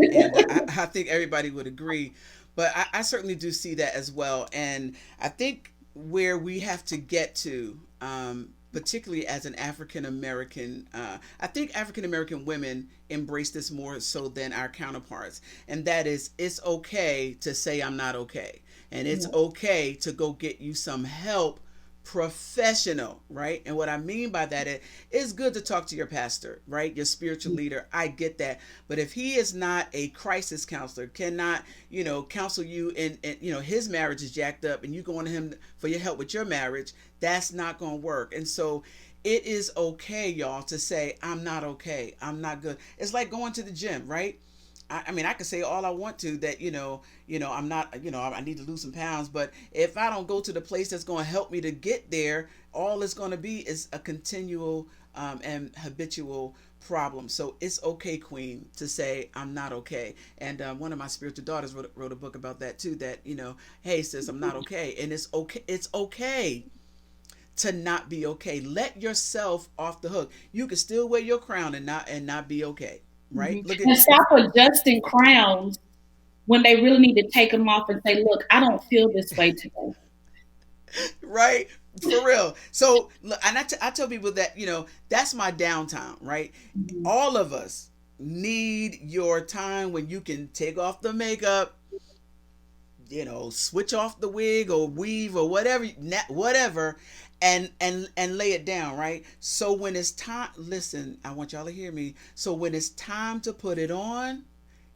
I think everybody would agree, but I certainly do see that as well. And I think where we have to get to, particularly as an African American, I think African American women embrace this more so than our counterparts, and that is, it's okay to say I'm not okay, and it's Yeah. okay to go get you some help, professional, right? And what I mean by that is, it's good to talk to your pastor, right? Your spiritual leader. I get that. But if he is not a crisis counselor, cannot, counsel you in his marriage is jacked up and you going to him for your help with your marriage, that's not going to work. And so it is okay, y'all, to say, I'm not okay. I'm not good. It's like going to the gym, right? I mean, I could say all I want to that, I'm not, I need to lose some pounds, but if I don't go to the place that's going to help me to get there, all it's going to be is a continual and habitual problem. So it's okay, Queen, to say I'm not okay. And one of my spiritual daughters wrote a book about that too. That, hey, sis, I'm not okay, and it's okay. It's okay to not be okay. Let yourself off the hook. You can still wear your crown and not be okay, right? Mhm. Look at And stop adjusting crowns when they really need to take them off and say, look, I don't feel this way today. right, for real. So and I tell people that, that's my downtime, right? Mhm. All of us need your time when you can take off the makeup, switch off the wig or weave or whatever, and lay it down, right? So when it's time, listen, I want y'all to hear me. So when it's time to put it on,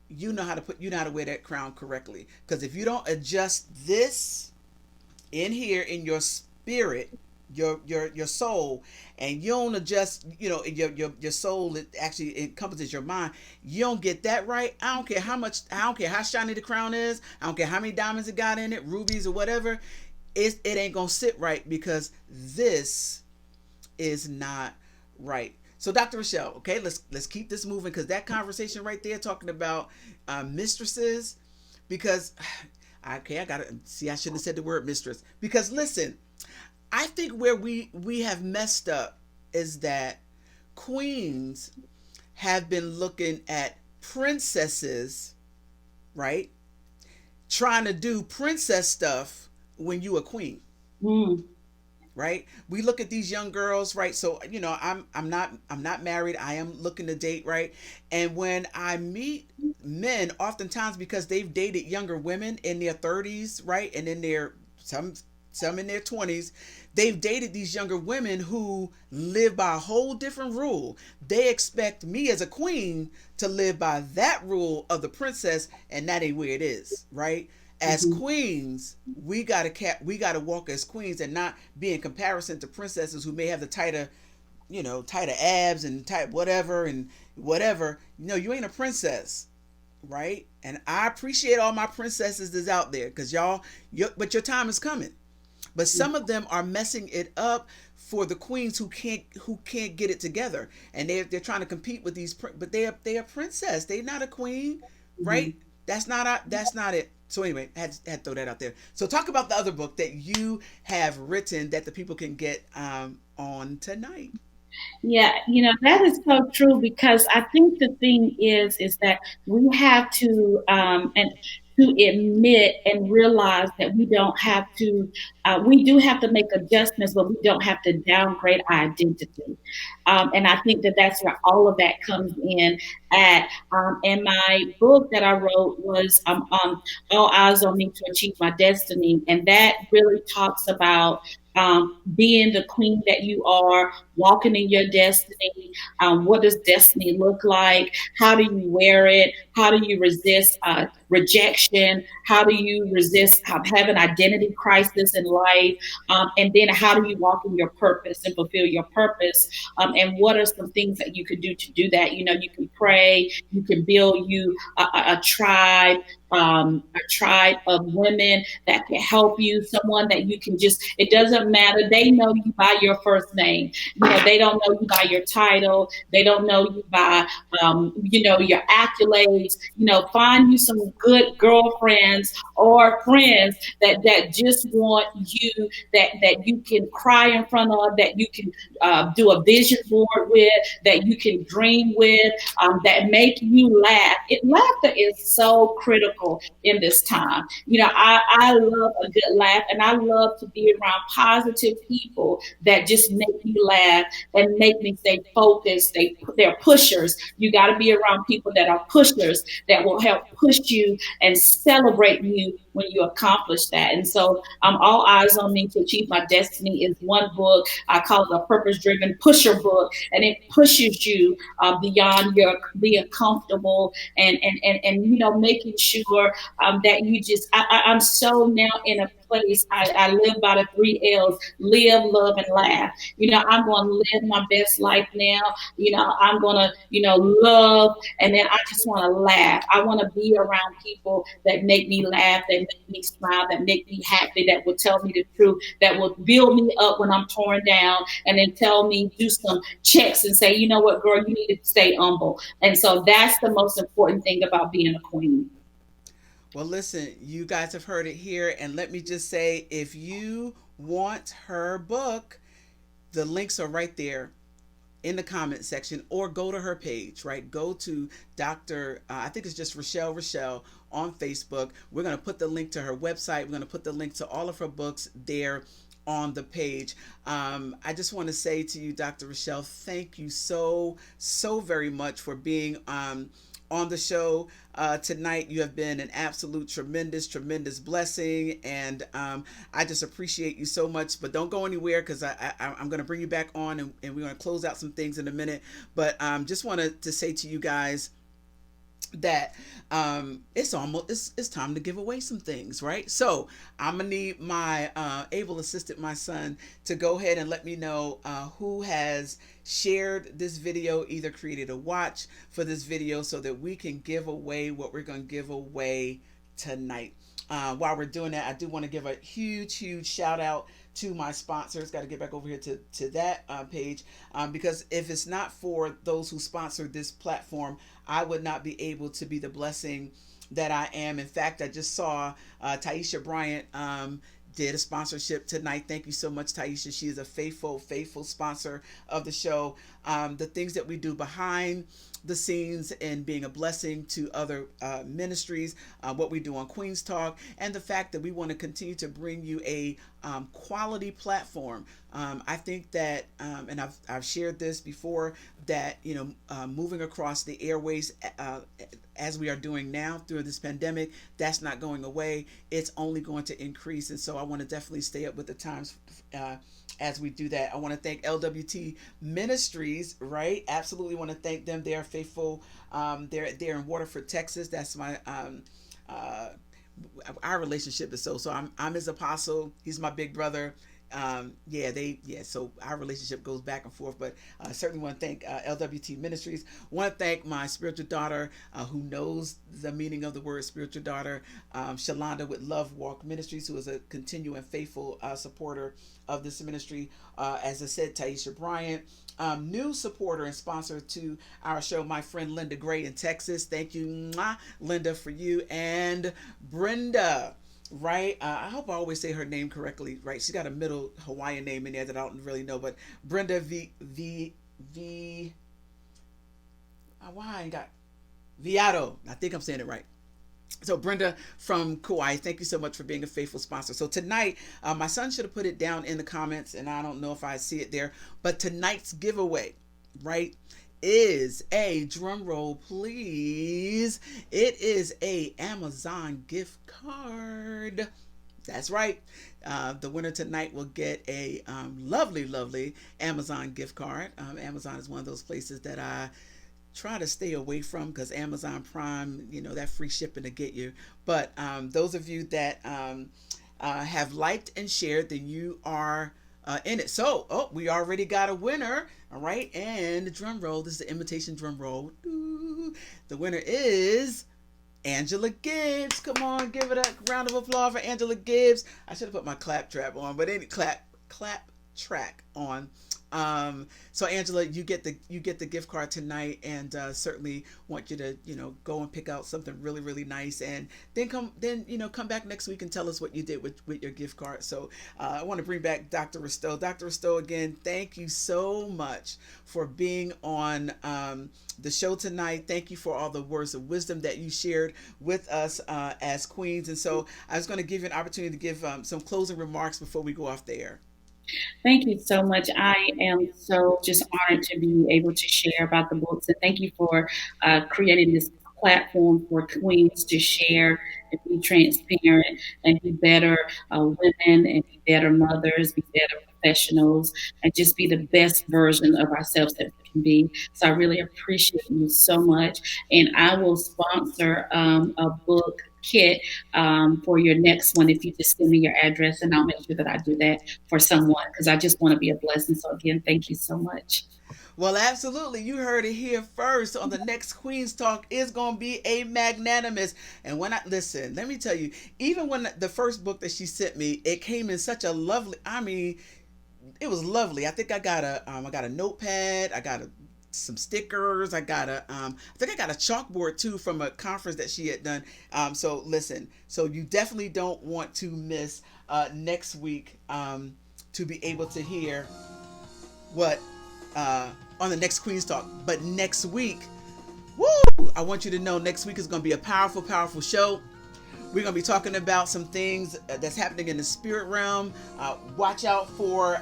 you know how to wear that crown correctly. Because if you don't adjust this in here in your spirit, your soul, and you don't adjust, your soul, it actually encompasses your mind. You don't get that right. I don't care how shiny the crown is. I don't care how many diamonds it got in it, rubies or whatever. It ain't gonna sit right because this is not right. So, Dr. Richelle, okay, let's keep this moving, because that conversation right there talking about mistresses, because okay, I gotta see. I shouldn't have said the word mistress, because listen, I think where we have messed up is that queens have been looking at princesses, right? Trying to do princess stuff when you a queen, Mm. right? We look at these young girls, right? So, I'm not married. I am looking to date, right? And when I meet men oftentimes, because they've dated younger women in their 30s, right, and in their some in their 20s, they've dated these younger women who live by a whole different rule. They expect me as a queen to live by that rule of the princess, and that ain't where it is, right? As Mhm. queens, we gotta walk as queens and not be in comparison to princesses who may have the tighter abs and tight whatever and whatever. No, you ain't a princess, right? And I appreciate all my princesses that's out there, because but your time is coming. But some of them are messing it up for the queens who can't get it together, and they're trying to compete with these. But they are princess. They're not a queen, Mhm. right? That's not it. So anyway, I had to throw that out there. So talk about the other book that you have written that the people can get on tonight. Yeah, that is so true because I think the thing is that we have to and to admit and realize that we don't have to we do have to make adjustments, but we don't have to downgrade our identity. And I think that that's where all of that comes in at. And my book that I wrote was All Eyes on Me to Achieve My Destiny, and that really talks about being the queen that you are, walking in your destiny. What does destiny look like? How do you wear it? How do you resist rejection? How do you resist having identity crisis in life? And then how do you walk in your purpose and fulfill your purpose? And what are some things that you could do to do that? You can pray, you can build you a tribe, a tribe of women that can help you, someone that you can just, it doesn't matter. They know you by your first name. They don't know you by your title. They don't know you by, your accolades. Find you some good girlfriends or friends that just want you, that you can cry in front of, that you can do a vision board with, that you can dream with, that make you laugh. Laughter is so critical in this time. I love a good laugh, and I love to be around positive people that just make me laugh and make me stay focused. They're pushers. You got to be around people that are pushers, that will help push you and celebrate you when you accomplish that. And so, All Eyes on Me to Achieve My Destiny is one book. I call it a purpose-driven pusher book, and it pushes you beyond your being comfortable and making sure that you just. I'm so now in a place. I live by the three L's: live, love, and laugh. I'm going to live my best life now. I'm going to, love, and then I just want to laugh. I want to be around people that make me laugh, that make me smile, that make me happy, that will tell me the truth, that will build me up when I'm torn down, and then tell me, do some checks and say, you know what, girl, you need to stay humble. And so that's the most important thing about being a queen. Well, listen, you guys have heard it here, and let me just say, if you want her book, the links are right there in the comment section, or go to her page, right? Go to Dr. I think it's just Richelle on Facebook. We're going to put the link to her website. We're going to put the link to all of her books there on the page. I just want to say to you, Dr. Richelle, thank you so very much for being on the show tonight. You have been an absolute tremendous blessing, and I just appreciate you so much. But don't go anywhere, because I'm going to bring you back on, and we're going to close out some things in a minute. But just wanted to say to you guys that it's time to give away some things, right? So I'm gonna need my able assistant, my son, to go ahead and let me know who has shared this video, either created a watch for this video, so that we can give away what we're gonna give away tonight. While we're doing that, I do want to give a huge shout out to my sponsors. Got to get back over here to that page, because if it's not for those who sponsor this platform, I would not be able to be the blessing that I am. In fact, I just saw Taisha Bryant did a sponsorship tonight. Thank you so much, Taisha. She is a faithful sponsor of the show. The things that we do behind the scenes and being a blessing to other ministries, what we do on Queen's Talk, and the fact that we want to continue to bring you a quality platform. I think that, and I've shared this before, that moving across the airways as we are doing now through this pandemic, that's not going away. It's only going to increase, and so I want to definitely stay up with the times. As we do that, I want to thank LWT Ministries, right? Absolutely want to thank them. They are faithful. They're in Waterford, Texas. That's my our relationship is so. I'm his apostle. He's my big brother. So our relationship goes back and forth, but I certainly want to thank LWT Ministries. Want to thank my spiritual daughter, who knows the meaning of the word spiritual daughter, Shalonda with Love Walk Ministries, who is a continuing faithful supporter of this ministry. As I said, Taisha Bryant, new supporter and sponsor to our show, my friend Linda Gray in Texas. Thank you, Linda, for you. And Brenda, right? I hope I always say her name correctly, right? She's got a middle Hawaiian name in there that I don't really know, but Brenda why I got Viato. I think I'm saying it right. So Brenda from Kauai, thank you so much for being a faithful sponsor. So tonight, my son should have put it down in the comments, and I don't know if I see it there, but tonight's giveaway, right, is a drum roll, please. It is a Amazon gift card. That's right. The winner tonight will get a lovely Amazon gift card. Amazon is one of those places that I try to stay away from, because Amazon Prime, that free shipping to get you. But those of you that have liked and shared, then you are in it. So, we already got a winner. All right. And the drum roll, this is the imitation drum roll. The winner is Angela Gibbs. Come on, give it a round of applause for Angela Gibbs. I should have put my clap trap on, but any clap track on. So Angela, you get the gift card tonight, and certainly want you to go and pick out something really nice, and then come back next week and tell us what you did with your gift card. So I want to bring back Dr. Risto. Dr. Risto, again, thank you so much for being on the show tonight. Thank you for all the words of wisdom that you shared with us as queens. And so I was going to give you an opportunity to give some closing remarks before we go off the air. Thank you so much. I am so just honored to be able to share about the books, and thank you for creating this platform for queens to share and be transparent and be better women, and be better mothers, be better professionals, and just be the best version of ourselves that we can be. So I really appreciate you so much, and I will sponsor a book kit for your next one if you just send me your address, and I'll make sure that I do that for someone, because I just want to be a blessing. So again, thank you so much. Well, absolutely. You heard it here first. On the next Queen's Talk is going to be a magnanimous. And when I listen, let me tell you, even when the first book that she sent me, it came in such a lovely, it was lovely. I think I got a notepad. I got some stickers. I think I got a chalkboard too from a conference that she had done. So listen, so you definitely don't want to miss next week to be able to hear what on the next Queen's Talk. But next week, woo! I want you to know next week is going to be a powerful show. We're going to be talking about some things that's happening in the spirit realm. Watch out for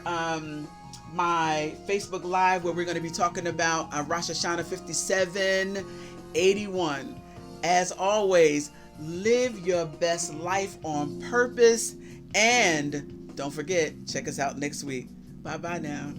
my Facebook Live, where we're going to be talking about Rosh Hashanah 5781. As always, live your best life on purpose. And don't forget, check us out next week. Bye now.